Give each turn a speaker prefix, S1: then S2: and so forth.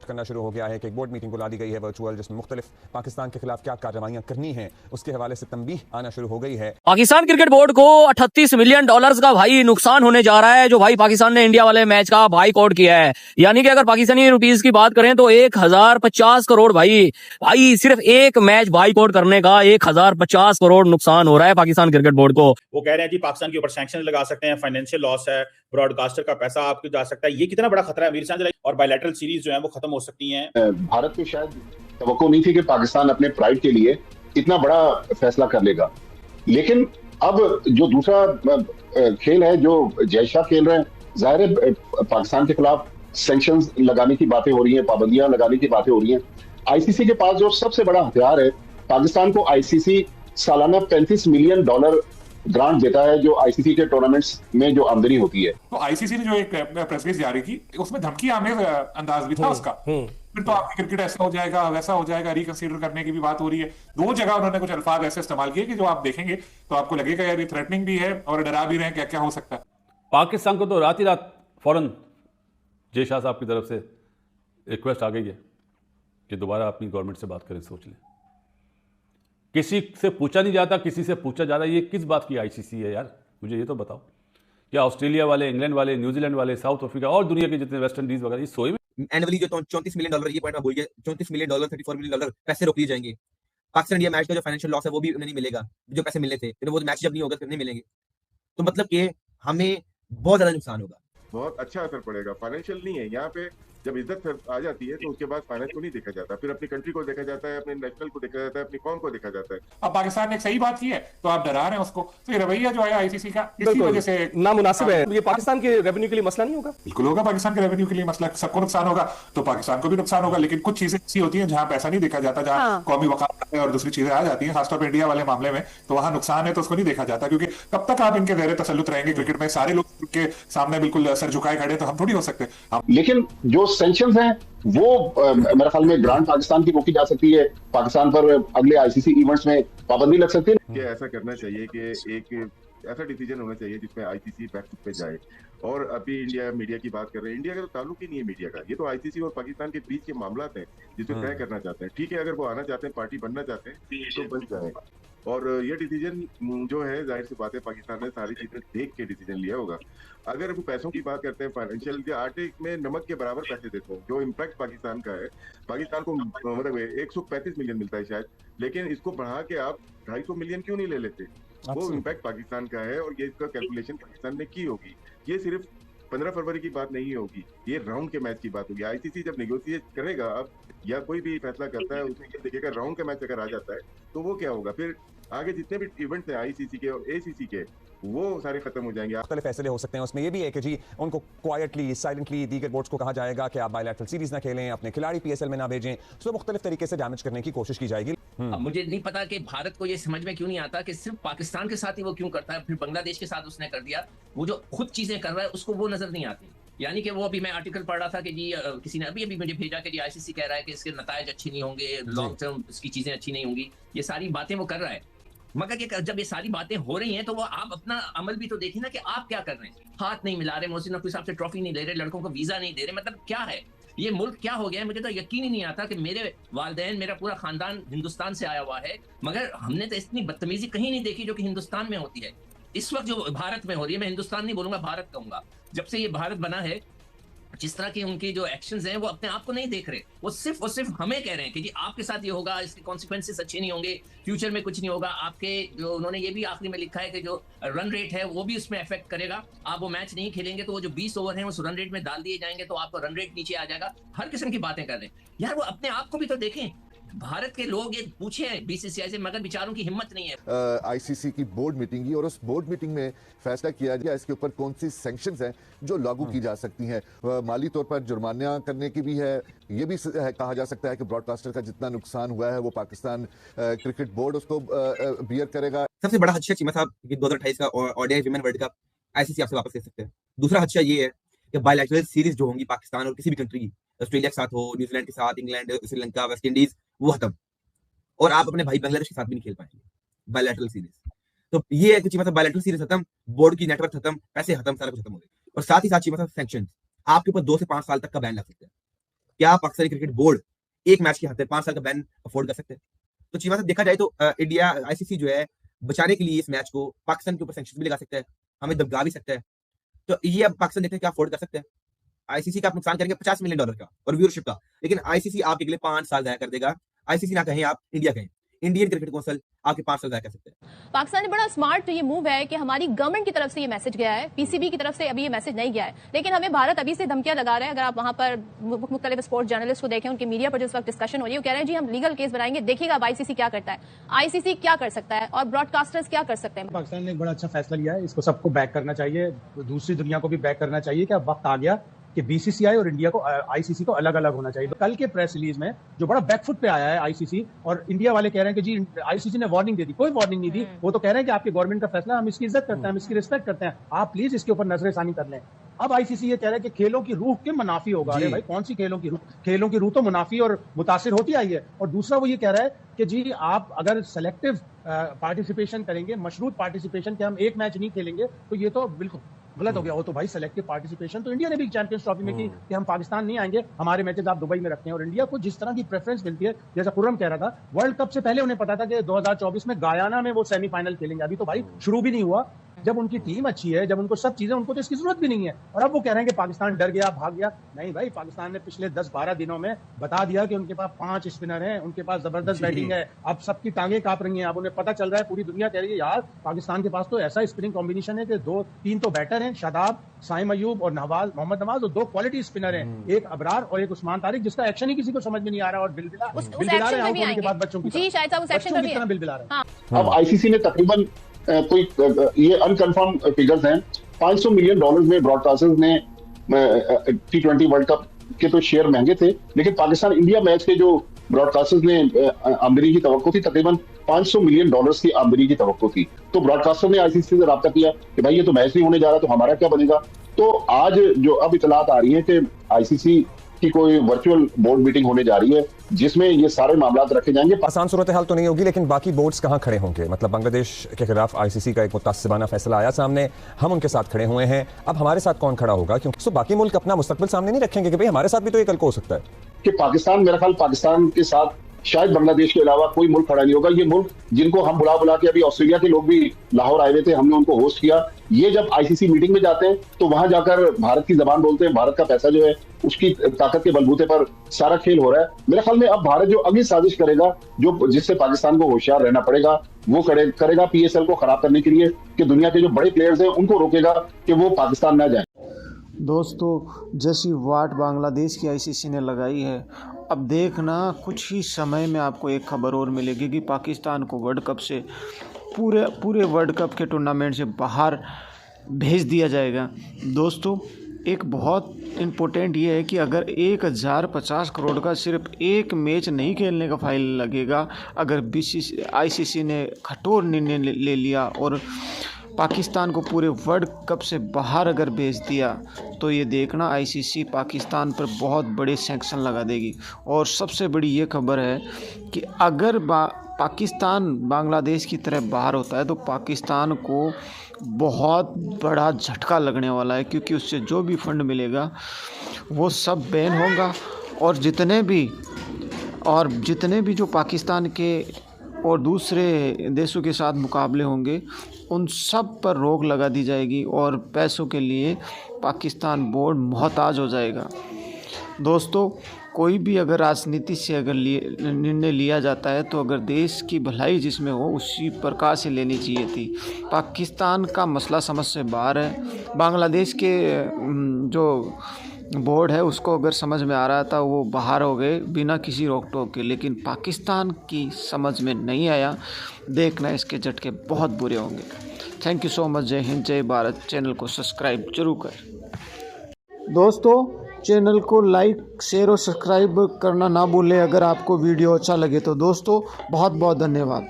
S1: करना शुरू हो गया है कि एक बोर्ड मीटिंग बुला दी गई है वर्चुअल, जिसमें मुख्तलिफ पाकिस्तान के खिलाफ क्या कार्रवाइयां करनी है उसके हवाले से तंबीह आना शुरू हो गई है।
S2: पाकिस्तान क्रिकेट बोर्ड को $38 मिलियन का भाई नुकसान होने जा रहा है, जो भाई पाकिस्तान ने इंडिया वाले मैच का बाइकआउट किया है। यानी कि अगर पाकिस्तानी रुपीस की बात करें तो 1050 करोड़ भाई सिर्फ एक मैच बाइकआउट करने का 1050 करोड़ नुकसान हो रहा है पाकिस्तान क्रिकेट बोर्ड को।
S3: वो कह रहे हैं जी पाकिस्तान के ऊपर सैंक्शन लगा सकते हैं, फाइनेंशियल लॉस है, ब्रॉडकास्टर का पैसा आपको जा सकता है। ये कितना बड़ा खतरा है मीर साहब, और बायलैटरल सीरीज जो है वो खत्म हो सकती हैं।
S4: भारत को शायद तवक्को नहीं थी कि पाकिस्तान अपने प्राइड के लिए इतना बड़ा फैसला कर लेगा, लेकिन अब जो दूसरा खेल है जो जय शाह खेल रहे हैं, जाहिर है पाकिस्तान के खिलाफ सैंक्शंस लगाने की बातें हो रही हैं, पाबंदियां लगाने की बातें हो रही हैं। आईसीसी के पास जो सबसे बड़ा हथियार है, पाकिस्तान को आईसीसी सालाना $35 मिलियन ग्रांट देता है, जो आईसीसी के टूर्नामेंट्स में जो आमदनी होती है।
S5: तो आईसीसी ने जो एक प्रेस रिलीज जारी की, उसमें धमकी आमेज अंदाज भी था उसका। फिर तो आपकी क्रिकेट ऐसा हो जाएगा, वैसा हो जाएगा, रिकंसीडर करने की भी बात हो रही है। दो जगह उन्होंने कुछ अल्फाज ऐसे इस्तेमाल किए कि जो आप देखेंगे तो आपको लगेगा यार ये थ्रेटनिंग भी है और डरा भी रहे हैं क्या क्या हो सकता है।
S6: पाकिस्तान को तो रात ही रात फौरन जय शाह साहब की तरफ से रिक्वेस्ट आ गई है कि दोबारा अपनी गवर्नमेंट से बात करें, सोच लें। किसी से पूछा नहीं जाता, किसी से पूछा जा रहा है। ये किस बात की आईसीसी है यार, मुझे ये तो बताओ। क्या ऑस्ट्रेलिया वाले, इंग्लैंड वाले, न्यूजीलैंड वाले, साउथ अफ्रीका और दुनिया के जितने वेस्ट इंडीज वगैरह, ये सोए में
S7: एनुअली जो $34 मिलियन, ये पॉइंट में भूल गए, $34 मिलियन, $34 मिलियन पैसे रोक लिए जाएंगे। पाकिस्तान इंडिया मैच का जो फाइनेंशियल लॉस है वो भी नहीं मिलेगा, जो पैसे मिलने थे, फिर वो मैच जब नहीं होगा फिर नहीं मिलेंगे। तो मतलब कि हमें बहुत ज्यादा नुकसान होगा,
S8: बहुत अच्छा असर पड़ेगा। फाइनेंशियल नहीं है यहाँ पे, जब इज्जत आ जाती है तो उसके बाद फाइनेंस को नहीं देखा जाता, फिर अपनी कंट्री को देखा जाता है, अपने नेशनल को देखा जाता है, अपनी कौम को देखा जाता है।
S5: अब पाकिस्तान ने एक सही बात की है तो आप डरा रहे हैं उसको, तो ये रवैया जो है आईसीसी का इसी वजह से
S9: नामुनासिब है। ये पाकिस्तान के रेवेन्यू के लिए मसला नहीं होगा?
S5: बिल्कुल होगा, पाकिस्तान के रेवेन्यू के लिए मसला, सबको नुकसान होगा तो पाकिस्तान को भी नुकसान होगा। लेकिन कुछ चीजें ऐसी होती हैं जहां पैसा नहीं देखा जाता, जहां कौमी वकालत और दूसरी चीजें आ जाती हैं, खासतौर पर इंडिया वाले मामले में, तो वहां नुकसान है तो उसको नहीं देखा जाता। क्योंकि कब तक आप इनके ज़ेरे तसल्लुत रहेंगे क्रिकेट में, सारे लोग के सामने बिल्कुल सर झुकाए खड़े, तो हम थोड़ी हो सकते।
S4: लेकिन जो सैंक्शंस हैं वो मेरे ख्याल में ग्रांट पाकिस्तान की रोकी जा सकती है, पाकिस्तान पर अगले आईसीसी इवेंट्स में पाबंदी लग सकती है।
S8: कि ऐसा करना चाहिए कि एक ऐसा डिसीजन होना चाहिए जिसमें आईसीसी बैकफुट पे जाए। और अभी इंडिया मीडिया की बात कर रहे हैं, इंडिया का तो ताल्लुक ही नहीं है मीडिया का, ये तो आईसीसी और पाकिस्तान के बीच के मामलात हैं जिसमें तय करना चाहते हैं। ठीक है, अगर वो आना चाहते हैं, पार्टी बनना चाहते हैं तो बन जाए। और ये डिसीजन जो है, जाहिर सी बात है पाकिस्तान ने सारी चीजें देख के डिसीजन लिया होगा। अगर वो पैसों की बात करते हैं, फाइनेंशियल के आटे में नमक के बराबर पैसे देते हैं, जो इम्पैक्ट पाकिस्तान का है, पाकिस्तान को मतलब 135 मिलियन मिलता है शायद, लेकिन इसको बढ़ा के आप 250 मिलियन क्यों नहीं ले लेते? वो इम्पैक्ट पाकिस्तान का है और ये इसका कैलकुलेशन पाकिस्तान ने की होगी। ये सिर्फ 15 फरवरी की बात नहीं होगी, ये राउंड के मैच की बात होगी। आईसीसी जब नेगोशिएट करेगा अब या कोई भी फैसला करता है, उसमें ये देखेगा राउंड का मैच अगर आ जाता है तो वो क्या होगा, फिर आगे जितने भी इवेंट्स हैं आईसीसी के और एसीसी के, वो सारे खत्म हो जाएंगे।
S1: मुख्तलिफ फैसले हो सकते हैं, उसमें यह भी है कि जी उनको क्वाइटली, साइलेंटली दीगर बोर्ड्स को कहा जाएगा कि आप बायलैटरल सीरीज ना खेलें, अपने खिलाड़ी पीएसएल में ना भेजें, तो मुख्तलिफ तरीके से डैमेज करने की कोशिश की जाएगी।
S10: मुझे नहीं पता कि भारत को ये समझ में क्यों नहीं आता कि सिर्फ पाकिस्तान के साथ ही वो क्यों करता है, फिर बांग्लादेश के साथ उसने कर दिया। वो जो खुद चीजें कर रहा है उसको वो नजर नहीं आती। यानी कि वो अभी मैं आर्टिकल पढ़ रहा था कि जी किसी ने अभी मुझे भेजा कि जी आईसीसी कह रहा है कि इसके नतायज अच्छे नहीं होंगे, लॉन्ग टर्म इसकी चीजें अच्छी नहीं होंगी। ये सारी बातें वो कर रहा है, मगर ये जब ये सारी बातें हो रही हैं तो वो आप अपना अमल भी तो देखिए ना कि आप क्या कर रहे हैं। हाथ नहीं मिला रहे, मोहसिन नकवी साहब से ट्रॉफी नहीं ले रहे, लड़कों को वीजा नहीं दे रहे, मतलब क्या है ये मुल्क, क्या हो गया है? मुझे तो यकीन ही नहीं आता कि मेरे वालिदैन, मेरा पूरा खानदान हिंदुस्तान से आया हुआ है, मगर हमने तो इतनी बदतमीजी कहीं नहीं देखी जो कि हिंदुस्तान में होती है। इस वक्त जो भारत में हो रही है, मैं हिंदुस्तान नहीं बोलूंगा, भारत कहूंगा। जब से ये भारत बना है, जिस तरह की उनकी जो एक्शंस हैं वो अपने आप को नहीं देख रहे, वो सिर्फ हमें कह रहे हैं कि जी आपके साथ ये होगा, इसके कॉन्सिक्वेंसेस अच्छे नहीं होंगे, फ्यूचर में कुछ नहीं होगा आपके। जो उन्होंने ये भी आखिरी में लिखा है कि जो रन रेट है वो भी उसमें अफेक्ट करेगा, आप वो मैच नहीं खेलेंगे तो वो जो 20 ओवर हैं उस रन रेट में डाल दिए जाएंगे तो आपका रन रेट नीचे आ जाएगा। हर किस्म की बातें कर रहे हैं यार, वो अपने आप को भी तो देखें। भारत के लोग ये पूछे हैं बीसीसीआई से, मगर बेचारों की हिम्मत नहीं है।
S11: आईसीसी की बोर्ड मीटिंग की और उस बोर्ड मीटिंग में फैसला किया गया इसके ऊपर कौन सी सैंक्शंस हैं जो लागू की जा सकती हैं। माली तौर पर जुर्माना करने की भी है। ये भी कहा जा सकता है कि ब्रॉडकास्टर का जितना नुकसान हुआ है वो पाकिस्तान क्रिकेट बोर्ड उसको बियर करेगा।
S7: सबसे बड़ा हदशा चीमा साहब कि 2028 का ODI women world cup ICC आपसे वापस ले सकते हैं। दूसरा हदशा ये है कि बायलैटरल सीरीज जो होंगी पाकिस्तान और किसी भी कंट्री की, ऑस्ट्रेलिया के साथ हो, न्यूजीलैंड के साथ, इंग्लैंड, श्रीलंका, वेस्ट इंडीज, वो खत्म। और आप अपने भाई बांग्लादेश के साथ भी नहीं खेल पाएंगे बायलैटरल सीरीज। तो ये है कि चीमा साहब बायलैटरल सीरीज खत्म, बोर्ड की नेटवर्क खत्म, पैसे खत्म, सारा कुछ खत्म हो गया। और साथ ही साथ चीमा साहब सैंक्शन आपके ऊपर 2 से 5 साल तक का बैन लग सकता है। क्या पाकिस्तानी क्रिकेट बोर्ड एक मैच के हद 5 साल का बैन अफोर्ड कर सकते हैं? तो चीमा से देखा जाए तो इंडिया आईसीसी जो है बचाने के लिए इस मैच को पाकिस्तान के ऊपर सैंक्शन भी लगा सकता है, हमें दबगा भी सकता है। तो ये अब पाकिस्तान देखते हैं क्या अफोर्ड कर सकते हैं। आईसीसी का आप नुकसान करेंगे $50 मिलियन का और व्यूअरशिप का, लेकिन आईसीसी आपके अगले 5 साल जाया कर देगा। आईसीसी ना कहें आप, इंडिया कहें, इंडियन क्रिकेट काउंसिल आपके 5 साल जाया कर सकते हैं।
S12: पाकिस्तान में बड़ा स्मार्ट ये मूव है कि हमारी गवर्नमेंट की तरफ से ये मैसेज गया है, पीसीबी की तरफ से अभी ये मैसेज नहीं गया है, लेकिन हमें भारत अभी से धमकियां लगा रहा है। अगर आप वहां पर मुख्तलिफ स्पोर्ट्स जर्नलिस्ट को देखें, उनके मीडिया पर जिस वक्त डिस्कशन हो रही है, वो कह रहे हैं जी हम लीगल केस बनाएंगे, देखिएगा अब आईसीसी क्या करता है, आईसीसी क्या कर सकता है और ब्रॉडकास्टर्स क्या कर सकते हैं।
S13: पाकिस्तान ने एक बड़ा अच्छा फैसला लिया है, इसको सबको बैक करना चाहिए, दूसरी दुनिया को भी बैक करना चाहिए कि अब वक्त आ गया कि बीसीसीआई और इंडिया को आईसीसी को अलग अलग होना चाहिए। कल के प्रेस रिलीज में जो बड़ा बैकफुट पे आया है आईसीसी, और इंडिया वाले कह रहे हैं कि जी आईसीसी ने वार्निंग दे दी, कोई वार्निंग नहीं दी। वो तो कह रहे हैं कि आपके गवर्नमेंट का फैसला, हम इसकी इज्जत करते हैं, हम इसकी रिस्पेक्ट करते हैं, आप प्लीज इसके ऊपर नजरसानी कर लें। अब आईसीसी ये कह रहा है कि खेलों की रूह के मुनाफी होगा। अरे भाई कौन सी खेलों की रूह? खेलों की रूह तो मुनाफी और मुतासिर होती आई है। और दूसरा वो ये कह रहा है कि जी आप अगर सेलेक्टिव पार्टिसिपेशन करेंगे, मशरूत पार्टिसिपेशन, के हम एक मैच नहीं खेलेंगे, तो ये तो बिल्कुल गलत हो गया। वो तो भाई सेलेक्टिव पार्टिसिपेशन तो इंडिया ने भी चैंपियंस ट्रॉफी में की कि हम पाकिस्तान नहीं आएंगे, हमारे मैचेस आप दुबई में रखते हैं। और इंडिया को जिस तरह की प्रेफरेंस मिलती है, जैसा खुर्रम कह रहा था, वर्ल्ड कप से पहले उन्हें पता था कि 2024 में गयाना में वो सेमीफाइनल खेलेंगे। अभी तो भाई शुरू भी नहीं हुआ। जब उनकी टीम अच्छी है, जब उनको सब चीजें, उनको तो इसकी जरूरत भी नहीं है। और अब वो कह रहे हैं कि पाकिस्तान डर गया, भाग गया। नहीं भाई, पाकिस्तान ने पिछले 10-12 दिनों में बता दिया कि उनके पास 5 स्पिनर हैं, उनके पास जबरदस्त बैटिंग है। अब सबकी टांगें कांप रही हैं। अब उन्हें पता चल रहा है, पूरी दुनिया कह रही है यार पाकिस्तान के पास तो ऐसा स्पिनिंग कॉम्बिनेशन है कि 2-3 तो बैटर हैं, शादाब, साइम अयूब और मोहम्मद नवाज, और 2 क्वालिटी स्पिनर हैं, एक अबरार और एक उस्मान तारिक, जिसका एक्शन ही किसी को समझ में नहीं आ रहा। और बिलबिला रहे हैं उनके बाद बच्चों की तरह बिलबिला रहे हैं।
S4: अब आईसीसी ने तकरीबन कोई ये अनकंफर्म फिगर्स हैं, $500 मिलियन में ब्रॉडकास्टर्स ने T20 वर्ल्ड कप के तो शेयर महंगे थे, लेकिन पाकिस्तान इंडिया मैच के जो ब्रॉडकास्टर्स ने आमदनी की तवक्को थी, तकरीबन $500 मिलियन की आमदनी की तवक्को थी। तो ब्रॉडकास्टर ने आईसीसी से रब्ता किया कि भाई ये तो मैच नहीं होने जा रहा, तो हमारा क्या बनेगा। तो आज जो अब इतलात आ रही है कि आईसीसी की कोई वर्चुअल बोर्ड मीटिंग होने जा रही है, जिसमें ये सारे मामला रखे जाएंगे।
S1: आसान सूरत हाल तो नहीं होगी, लेकिन बाकी बोर्ड्स कहां खड़े होंगे? मतलब बांग्लादेश के खिलाफ आईसीसी का एक मुतासिबाना फैसला आया सामने, हम उनके साथ खड़े हुए हैं, अब हमारे साथ कौन खड़ा होगा? क्योंकि बाकी मुल्क अपना मुस्तकबिल सामने नहीं रखेंगे कि भाई हमारे साथ भी तो ये कल को हो सकता है।
S4: कि पाकिस्तान, मेरा ख्याल पाकिस्तान के साथ शायद बांग्लादेश के अलावा कोई मुल्क खड़ा नहीं होगा। ये मुल्क जिनको हम बुला के, अभी ऑस्ट्रेलिया के लोग भी लाहौर आए हुए थे, हमने उनको होस्ट किया, ये जब आईसीसी मीटिंग में जाते हैं तो वहां जाकर भारत की जबान बोलते हैं। भारत का पैसा जो है उसकी ताकत के बलबूते पर सारा खेल हो रहा है। मेरे ख्याल में अब भारत जो अगली साजिश करेगा, जो जिससे पाकिस्तान को होशियार रहना पड़ेगा, वो करेगा पीएसएल को खराब करने के लिए, कि दुनिया के जो बड़े प्लेयर्स हैं उनको रोकेगा कि वो पाकिस्तान ना जाए।
S14: दोस्तों, जैसी वाट बांग्लादेश की आईसीसी ने लगाई है, अब देखना कुछ ही समय में आपको एक खबर और मिलेगी कि पाकिस्तान को वर्ल्ड कप से पूरे वर्ल्ड कप के टूर्नामेंट से बाहर भेज दिया जाएगा। दोस्तों, एक बहुत इम्पोर्टेंट ये है कि अगर 1050 करोड़ का सिर्फ एक मैच नहीं खेलने का फाइन लगेगा, अगर आईसीसी ने कठोर निर्णय ले लिया और पाकिस्तान को पूरे वर्ल्ड कप से बाहर अगर भेज दिया, तो ये देखना आईसीसी पाकिस्तान पर बहुत बड़े सैंक्शन लगा देगी। और सबसे बड़ी ये खबर है कि अगर पाकिस्तान बांग्लादेश की तरह बाहर होता है तो पाकिस्तान को बहुत बड़ा झटका लगने वाला है, क्योंकि उससे जो भी फंड मिलेगा वो सब बैन होगा। और जितने भी जो पाकिस्तान के और दूसरे देशों के साथ मुकाबले होंगे, उन सब पर रोक लगा दी जाएगी और पैसों के लिए पाकिस्तान बोर्ड मोहताज हो जाएगा। दोस्तों, कोई भी अगर राजनीति से अगर निर्णय लिया जाता है तो अगर देश की भलाई जिसमें हो उसी प्रकार से लेनी चाहिए थी। पाकिस्तान का मसला समझ से बाहर है। बांग्लादेश के जो बोर्ड है उसको अगर समझ में आ रहा था, वो बाहर हो गए बिना किसी रोक टोक के, लेकिन पाकिस्तान की समझ में नहीं आया। देखना इसके झटके बहुत बुरे होंगे। Thank you so much. जय हिंद, जय भारत। चैनल को सब्सक्राइब जरूर करें। दोस्तों, चैनल को लाइक, शेयर और सब्सक्राइब करना ना भूलें अगर आपको वीडियो अच्छा लगे तो। दोस्तों, बहुत बहुत धन्यवाद।